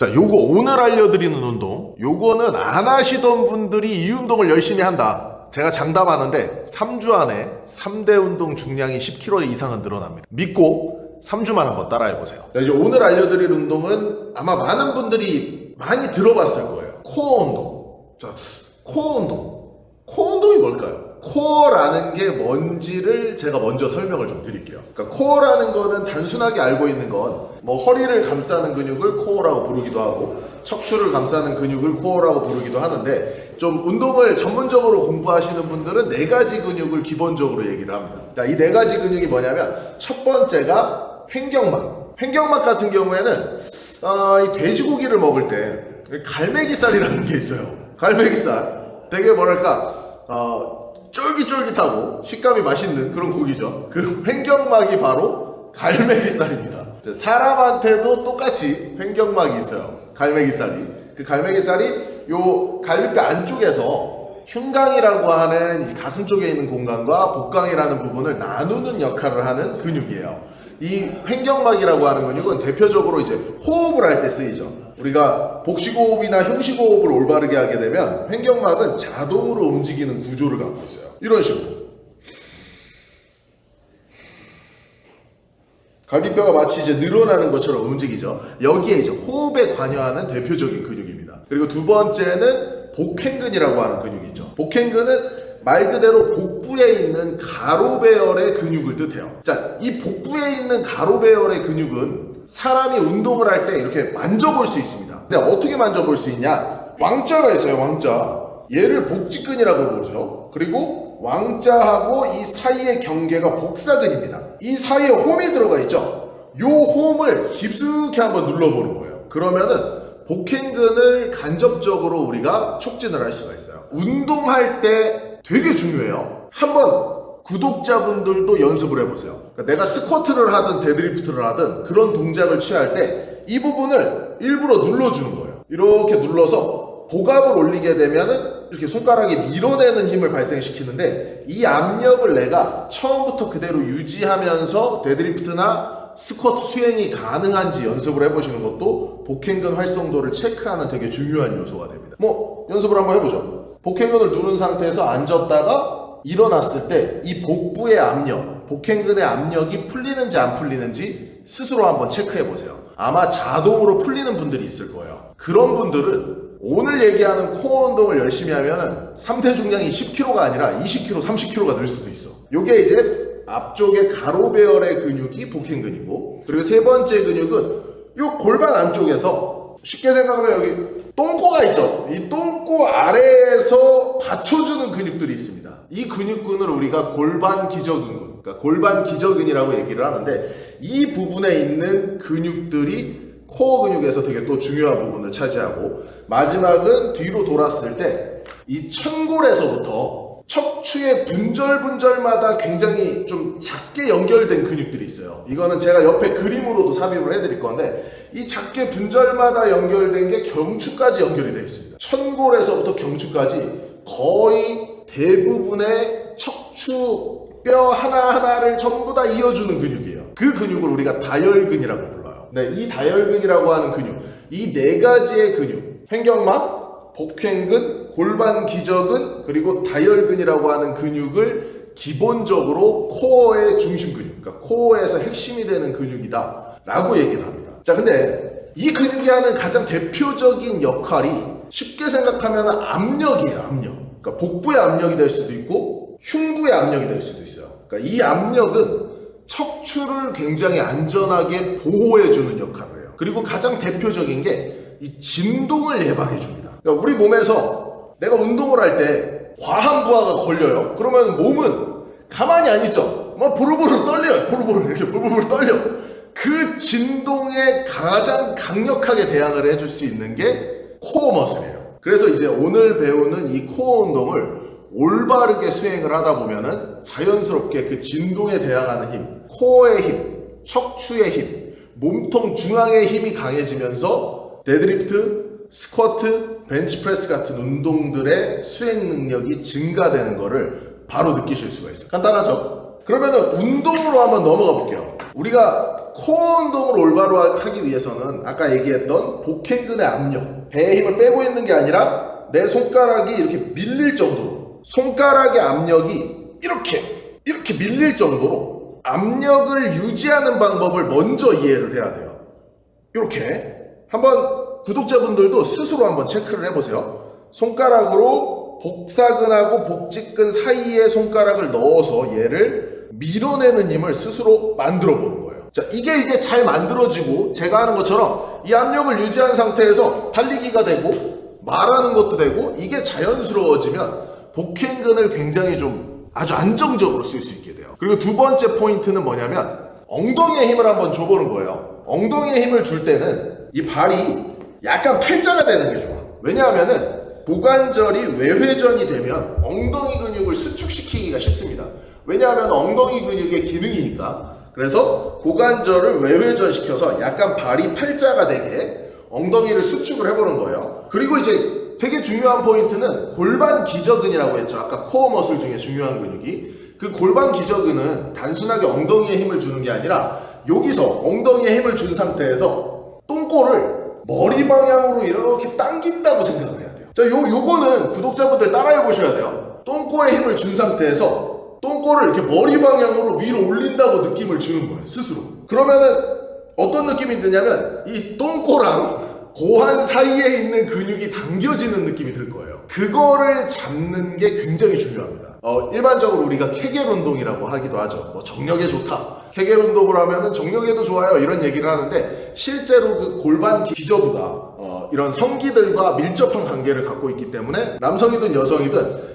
자, 요거 오늘 알려드리는 운동, 요거는 안 하시던 분들이 이 운동을 열심히 한다. 제가 장담하는데 3주 안에 3대 운동 중량이 10kg 이상은 늘어납니다. 믿고 3주만 한번 따라해보세요. 자, 이제 오늘 알려드릴 운동은 아마 많은 분들이 많이 들어봤을 거예요. 코어 운동. 자, 코어 운동. 코어 운동이 뭘까요? 코어라는 게 뭔지를 제가 먼저 설명을 좀 드릴게요. 그러니까 코어라는 거는 단순하게 알고 있는 건 뭐 허리를 감싸는 근육을 코어라고 부르기도 하고 척추를 감싸는 근육을 코어라고 부르기도 하는데, 좀 운동을 전문적으로 공부하시는 분들은 네 가지 근육을 기본적으로 얘기를 합니다. 자, 이 네 가지 근육이 뭐냐면, 첫 번째가 횡격막. 횡격막 같은 경우에는 이 돼지고기를 먹을 때 갈매기살이라는 게 있어요. 갈매기살. 되게 뭐랄까 쫄깃쫄깃하고 식감이 맛있는 그런 고기죠. 그 횡격막이 바로 갈매기살입니다. 사람한테도 똑같이 횡격막이 있어요. 갈매기살이. 그 갈매기살이 요 갈비뼈 안쪽에서 흉강이라고 하는 이 가슴 쪽에 있는 공간과 복강이라는 부분을 나누는 역할을 하는 근육이에요. 이 횡격막이라고 하는 근육은 대표적으로 이제 호흡을 할 때 쓰이죠. 우리가 복식호흡이나 흉식호흡을 올바르게 하게 되면 횡격막은 자동으로 움직이는 구조를 갖고 있어요. 이런 식으로. 갈비뼈가 마치 이제 늘어나는 것처럼 움직이죠. 여기에 이제 호흡에 관여하는 대표적인 근육입니다. 그리고 두 번째는 복횡근이라고 하는 근육이 있죠. 복횡근은 말 그대로 복부에 있는 가로배열의 근육을 뜻해요. 자, 이 복부에 있는 가로배열의 근육은 사람이 운동을 할 때 이렇게 만져볼 수 있습니다. 근데 어떻게 만져볼 수 있냐? 왕자가 있어요, 왕자. 얘를 복직근이라고 부르죠. 그리고 왕자하고 이 사이의 경계가 복사근입니다. 이 사이에 홈이 들어가 있죠. 요 홈을 깊숙이 한번 눌러보는 거예요. 그러면은 복횡근을 간접적으로 우리가 촉진을 할 수가 있어요. 운동할 때 되게 중요해요. 한번 구독자분들도 연습을 해보세요. 그러니까 내가 스쿼트를 하든 데드리프트를 하든 그런 동작을 취할 때 이 부분을 일부러 눌러주는 거예요. 이렇게 눌러서 복압을 올리게 되면은 이렇게 손가락이 밀어내는 힘을 발생시키는데, 이 압력을 내가 처음부터 그대로 유지하면서 데드리프트나 스쿼트 수행이 가능한지 연습을 해보시는 것도 복횡근 활성도를 체크하는 되게 중요한 요소가 됩니다. 뭐 연습을 한번 해보죠. 복횡근을 누른 상태에서 앉았다가 일어났을 때 이 복부의 압력, 복횡근의 압력이 풀리는지 안 풀리는지 스스로 한번 체크해보세요. 아마 자동으로 풀리는 분들이 있을 거예요. 그런 분들은 오늘 얘기하는 코어 운동을 열심히 하면 3대 중량이 10kg가 아니라 20kg, 30kg가 늘 수도 있어. 요게 이제 앞쪽에 가로배열의 근육이 복횡근이고, 그리고 세 번째 근육은 요 골반 안쪽에서 쉽게 생각하면 여기 똥꼬가 있죠. 이 똥꼬 아래에서 받쳐주는 근육들이 있습니다. 이 근육근을 우리가 골반 기저근군, 그러니까 골반 기저근이라고 얘기를 하는데, 이 부분에 있는 근육들이 코어 근육에서 되게 또 중요한 부분을 차지하고, 마지막은 뒤로 돌았을 때 이 천골에서부터 척추의 분절마다 굉장히 좀 작게 연결된 근육들이 있어요. 이거는 제가 옆에 그림으로도 삽입을 해드릴 건데, 이 작게 분절마다 연결된 게 경추까지 연결이 되어 있습니다. 천골에서부터 경추까지 거의 대부분의 척추 뼈 하나하나를 전부 다 이어주는 근육이에요. 그 근육을 우리가 다혈근이라고 불러요. 네, 이 다혈근이라고 하는 근육, 이 네 가지의 근육, 횡격막, 복횡근, 골반 기저근, 그리고 다혈근이라고 하는 근육을 기본적으로 코어의 중심 근육, 그러니까 코어에서 핵심이 되는 근육이다 라고 얘기를 합니다. 자, 근데 이 근육이 하는 가장 대표적인 역할이 쉽게 생각하면 압력이에요. 압력. 그러니까 복부의 압력이 될 수도 있고 흉부의 압력이 될 수도 있어요. 그러니까 이 압력은 척추를 굉장히 안전하게 보호해주는 역할을 해요. 그리고 가장 대표적인 게 이 진동을 예방해줍니다. 그러니까 우리 몸에서 내가 운동을 할 때 과한 부하가 걸려요. 그러면 몸은 가만히 안 있죠. 막 부르부르 떨려요. 부르부르 이렇게 부르부르 떨려. 그 진동에 가장 강력하게 대항을 해줄 수 있는 게 코어 머슬이에요. 그래서 이제 오늘 배우는 이 코어 운동을 올바르게 수행을 하다 보면은 자연스럽게 그 진동에 대항하는 힘, 코어의 힘, 척추의 힘, 몸통 중앙의 힘이 강해지면서 데드리프트, 스쿼트, 벤치프레스 같은 운동들의 수행 능력이 증가되는 거를 바로 느끼실 수가 있어요. 간단하죠? 그러면은 운동으로 한번 넘어가 볼게요. 우리가 코어 운동을 올바로 하기 위해서는 아까 얘기했던 복행근의 압력, 배에 힘을 빼고 있는 게 아니라 내 손가락이 이렇게 밀릴 정도로, 손가락의 압력이 이렇게 밀릴 정도로 압력을 유지하는 방법을 먼저 이해를 해야 돼요. 이렇게 한번 구독자분들도 스스로 한번 체크를 해보세요. 손가락으로 복사근하고 복직근 사이에 손가락을 넣어서 얘를 밀어내는 힘을 스스로 만들어 보는 거예요. 자, 이게 이제 잘 만들어지고 제가 하는 것처럼 이 압력을 유지한 상태에서 달리기가 되고 말하는 것도 되고 이게 자연스러워지면 복행근을 굉장히 좀 아주 안정적으로 쓸 수 있게 돼요. 그리고 두 번째 포인트는 뭐냐면 엉덩이에 힘을 한번 줘보는 거예요. 엉덩이에 힘을 줄 때는 이 발이 약간 팔자가 되는 게 좋아. 왜냐하면은 고관절이 외회전이 되면 엉덩이 근육을 수축시키기가 쉽습니다. 왜냐하면 엉덩이 근육의 기능이니까. 그래서 고관절을 외회전시켜서 약간 발이 팔자가 되게 엉덩이를 수축을 해보는 거예요. 그리고 이제 되게 중요한 포인트는 골반 기저근이라고 했죠. 아까 코어 머슬 중에 중요한 근육이. 그 골반 기저근은 단순하게 엉덩이에 힘을 주는 게 아니라 여기서 엉덩이에 힘을 준 상태에서 똥꼬를 머리 방향으로 이렇게 당긴다고 생각을 해야 돼요. 자, 요거는 구독자분들 따라해 보셔야 돼요. 똥꼬에 힘을 준 상태에서 똥꼬를 이렇게 머리 방향으로 위로 올린다고 느낌을 주는 거예요, 스스로. 그러면은 어떤 느낌이 드냐면 이 똥꼬랑 고환 사이에 있는 근육이 당겨지는 느낌이 들 거예요. 그거를 잡는 게 굉장히 중요합니다. 일반적으로 우리가 케겔 운동이라고 하기도 하죠. 뭐 정력에 좋다. 케겔 운동을 하면은 정력에도 좋아요. 이런 얘기를 하는데 실제로 그 골반 기저부가 이런 성기들과 밀접한 관계를 갖고 있기 때문에 남성이든 여성이든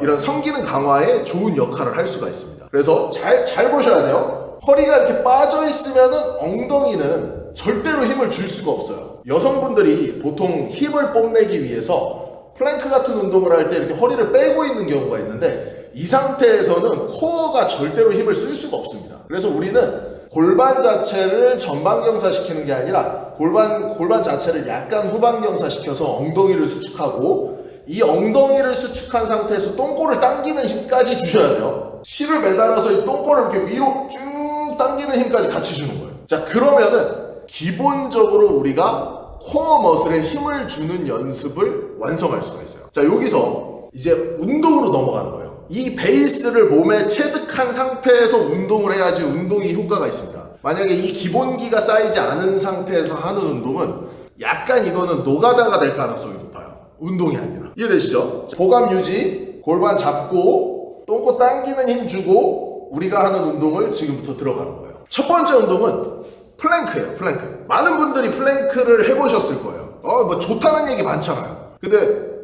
이런 성기능 강화에 좋은 역할을 할 수가 있습니다. 그래서 잘 보셔야 돼요. 허리가 이렇게 빠져 있으면은 엉덩이는 절대로 힘을 줄 수가 없어요. 여성분들이 보통 힙을 뽐내기 위해서 플랭크 같은 운동을 할 때 이렇게 허리를 빼고 있는 경우가 있는데 이 상태에서는 코어가 절대로 힘을 쓸 수가 없습니다. 그래서 우리는 골반 자체를 전방경사 시키는 게 아니라 골반 자체를 약간 후방경사 시켜서 엉덩이를 수축하고 이 엉덩이를 수축한 상태에서 똥꼬를 당기는 힘까지 주셔야 돼요. 실을 매달아서 이 똥꼬를 이렇게 위로 쭉 당기는 힘까지 같이 주는 거예요. 자, 그러면은 기본적으로 우리가 코어 머슬에 힘을 주는 연습을 완성할 수가 있어요. 자, 여기서 이제 운동으로 넘어가는 거예요. 이 베이스를 몸에 체득한 상태에서 운동을 해야지 운동이 효과가 있습니다. 만약에 이 기본기가 쌓이지 않은 상태에서 하는 운동은 약간 이거는 노가다가 될 가능성이 높아요. 운동이 아니라. 이해되시죠? 고감 유지, 골반 잡고 똥꼬 당기는 힘 주고 우리가 하는 운동을 지금부터 들어가는 거예요. 첫 번째 운동은 플랭크예요. 플랭크. 많은 분들이 플랭크를 해보셨을 거예요. 뭐 좋다는 얘기 많잖아요. 근데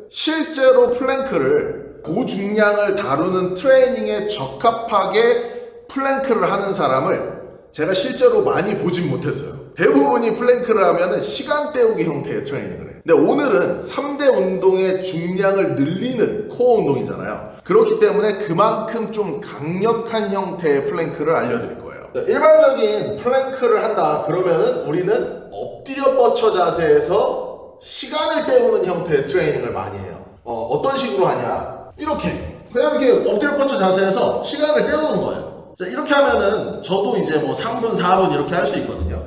실제로 플랭크를 고중량을 다루는 트레이닝에 적합하게 플랭크를 하는 사람을 제가 실제로 많이 보진 못했어요. 대부분이 플랭크를 하면은 시간 때우기 형태의 트레이닝을 해요. 근데 오늘은 3대 운동의 중량을 늘리는 코어 운동이잖아요. 그렇기 때문에 그만큼 좀 강력한 형태의 플랭크를 알려드릴 거예요. 일반적인 플랭크를 한다 그러면은 우리는 엎드려 뻗쳐 자세에서 시간을 때우는 형태의 트레이닝을 많이 해요. 어떤 식으로 하냐, 이렇게 그냥 이렇게 엎드려 뻗쳐 자세에서 시간을 때우는 거예요. 자, 이렇게 하면은 저도 이제 뭐 3분 4분 이렇게 할 수 있거든요.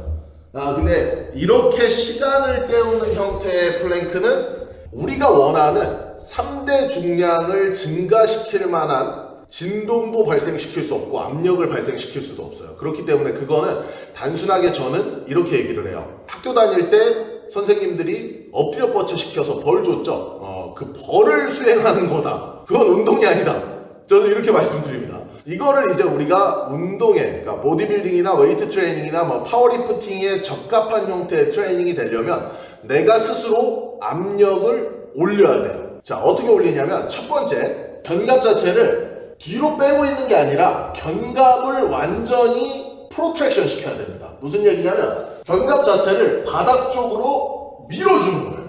근데 이렇게 시간을 때우는 형태의 플랭크는 우리가 원하는 3대 중량을 증가시킬 만한 진동도 발생시킬 수 없고 압력을 발생시킬 수도 없어요. 그렇기 때문에 그거는 단순하게 저는 이렇게 얘기를 해요. 학교 다닐 때 선생님들이 엎드려 뻗쳐 시켜서 벌 줬죠. 그 벌을 수행하는 거다. 그건 운동이 아니다. 저는 이렇게 말씀드립니다. 이거를 이제 우리가 운동에, 그러니까 보디빌딩이나 웨이트 트레이닝이나 뭐 파워리프팅에 적합한 형태의 트레이닝이 되려면 내가 스스로 압력을 올려야 돼요. 자, 어떻게 올리냐면 첫 번째, 견갑 자체를 뒤로 빼고 있는 게 아니라 견갑을 완전히 프로트랙션 시켜야 됩니다. 무슨 얘기냐면 견갑 자체를 바닥 쪽으로 밀어주는 거예요.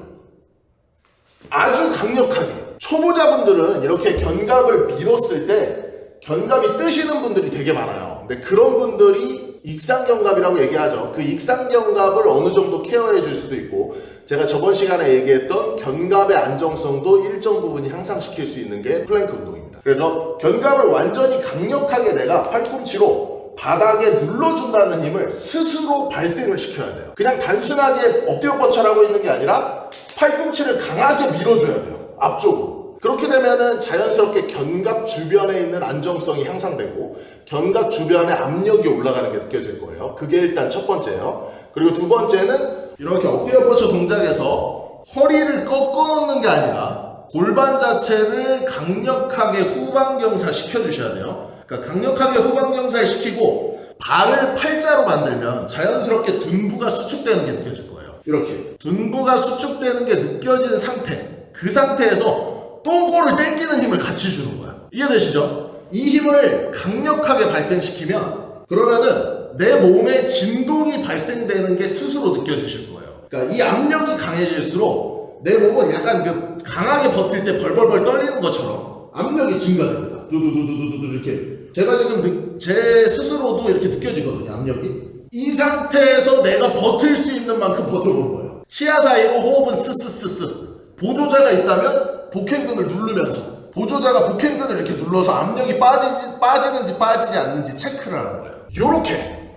아주 강력하게. 초보자분들은 이렇게 견갑을 밀었을 때 견갑이 뜨시는 분들이 되게 많아요. 근데 그런 분들이 익상견갑이라고 얘기하죠. 그 익상견갑을 어느 정도 케어해 줄 수도 있고, 제가 저번 시간에 얘기했던 견갑의 안정성도 일정 부분이 향상시킬 수 있는 게 플랭크 운동입니다. 그래서 견갑을 완전히 강력하게 내가 팔꿈치로 바닥에 눌러준다는 힘을 스스로 발생을 시켜야 돼요. 그냥 단순하게 엎드려 뻗쳐라고 있는 게 아니라 팔꿈치를 강하게 밀어줘야 돼요. 앞쪽으로. 그렇게 되면은 자연스럽게 견갑 주변에 있는 안정성이 향상되고 견갑 주변에 압력이 올라가는 게 느껴질 거예요. 그게 일단 첫 번째예요. 그리고 두 번째는 이렇게 엎드려 뻗쳐 동작에서 허리를 꺾어 놓는 게 아니라 골반 자체를 강력하게 후방경사 시켜주셔야 돼요. 그러니까 강력하게 후방경사를 시키고 발을 팔자로 만들면 자연스럽게 둔부가 수축되는 게 느껴질 거예요. 이렇게 둔부가 수축되는 게 느껴지는 상태, 그 상태에서 똥꼬를 당기는 힘을 같이 주는 거야. 이해되시죠? 이 힘을 강력하게 발생시키면 그러면은 내 몸에 진동이 발생되는 게 스스로 느껴지실 거예요. 그러니까 이 압력이 강해질수록 내 몸은 약간 그 강하게 버틸 때 벌벌벌 떨리는 것처럼 압력이 증가됩니다. 두두두두두두 이렇게. 제가 지금 제 스스로도 이렇게 느껴지거든요, 압력이. 이 상태에서 내가 버틸 수 있는 만큼 버텨보는 거예요. 치아 사이로 호흡은 스스스스. 보조자가 있다면 복행근을 누르면서 보조자가 복행근을 이렇게 눌러서 압력이 빠지는지 빠지지 않는지 체크를 하는 거예요. 요렇게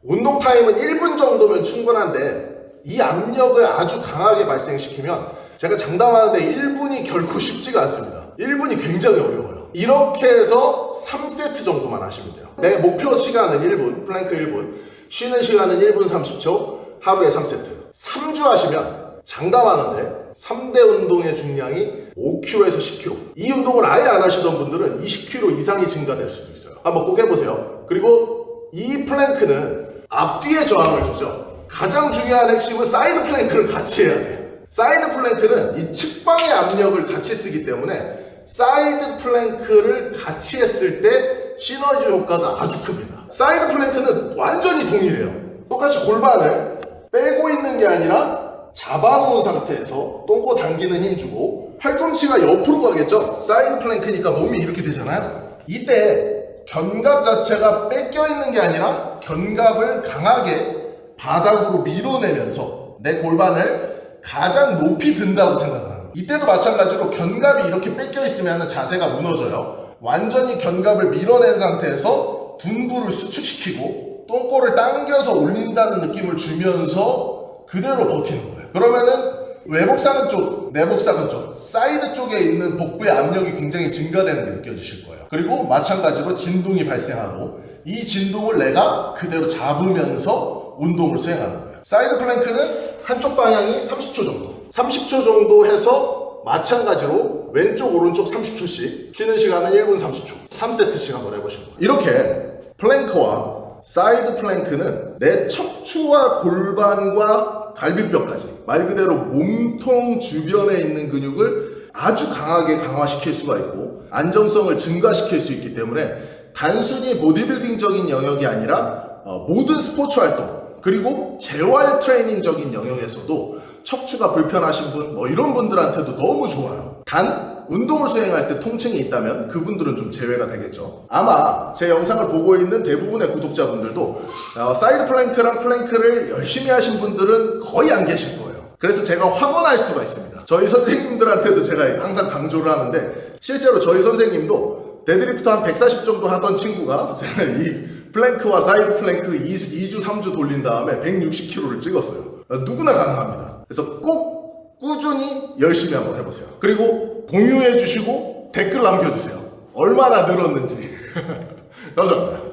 운동 타임은 1분 정도면 충분한데 이 압력을 아주 강하게 발생시키면 제가 장담하는데 1분이 결코 쉽지가 않습니다. 1분이 굉장히 어려워요. 이렇게 해서 3세트 정도만 하시면 돼요. 내 목표 시간은 1분, 플랭크 1분, 쉬는 시간은 1분 30초, 하루에 3세트. 3주 하시면 장담하는데 3대 운동의 중량이 5kg에서 10kg. 이 운동을 아예 안 하시던 분들은 20kg 이상이 증가될 수도 있어요. 한번 꼭 해보세요. 그리고 이 플랭크는 앞뒤에 저항을 주죠. 가장 중요한 핵심은 사이드 플랭크를 같이 해야 돼요. 사이드 플랭크는 이 측방의 압력을 같이 쓰기 때문에 사이드 플랭크를 같이 했을 때 시너지 효과가 아주 큽니다. 사이드 플랭크는 완전히 동일해요. 똑같이 골반을 빼고 있는 게 아니라 잡아놓은 상태에서 똥꼬 당기는 힘 주고 팔꿈치가 옆으로 가겠죠? 사이드 플랭크니까 몸이 이렇게 되잖아요? 이때 견갑 자체가 뺏겨 있는 게 아니라 견갑을 강하게 바닥으로 밀어내면서 내 골반을 가장 높이 든다고 생각을 하는 거예요. 이때도 마찬가지로 견갑이 이렇게 뺏겨 있으면 자세가 무너져요. 완전히 견갑을 밀어낸 상태에서 둔부를 수축시키고 똥꼬를 당겨서 올린다는 느낌을 주면서 그대로 버티는 거예요. 그러면은 외복사근 쪽, 내복사근 쪽, 사이드 쪽에 있는 복부의 압력이 굉장히 증가되는 게 느껴지실 거예요. 그리고 마찬가지로 진동이 발생하고 이 진동을 내가 그대로 잡으면서 운동을 수행하는 거예요. 사이드 플랭크는 한쪽 방향이 30초 정도, 30초 정도 해서 마찬가지로 왼쪽 오른쪽 30초씩 쉬는 시간은 1분 30초 3세트씩 한번 해보시는 거예요. 이렇게 플랭크와 사이드 플랭크는 내 척추와 골반과 갈비뼈까지 말 그대로 몸통 주변에 있는 근육을 아주 강하게 강화시킬 수가 있고 안정성을 증가시킬 수 있기 때문에 단순히 보디빌딩적인 영역이 아니라 모든 스포츠 활동 그리고 재활 트레이닝적인 영역에서도 척추가 불편하신 분 이런 분들한테도 너무 좋아요. 단 운동을 수행할 때 통증이 있다면 그분들은 좀 제외가 되겠죠. 아마 제 영상을 보고 있는 대부분의 구독자분들도 사이드 플랭크랑 플랭크를 열심히 하신 분들은 거의 안 계실 거예요. 그래서 제가 확언할 수가 있습니다. 저희 선생님들한테도 제가 항상 강조를 하는데 실제로 저희 선생님도 데드리프트 한 140 정도 하던 친구가 제가 이 플랭크와 사이드 플랭크 2주 3주 돌린 다음에 160kg를 찍었어요. 누구나 가능합니다. 그래서 꼭 꾸준히 열심히 한번 해보세요. 그리고 공유해 주시고 댓글 남겨주세요. 얼마나 늘었는지. 감사합니다.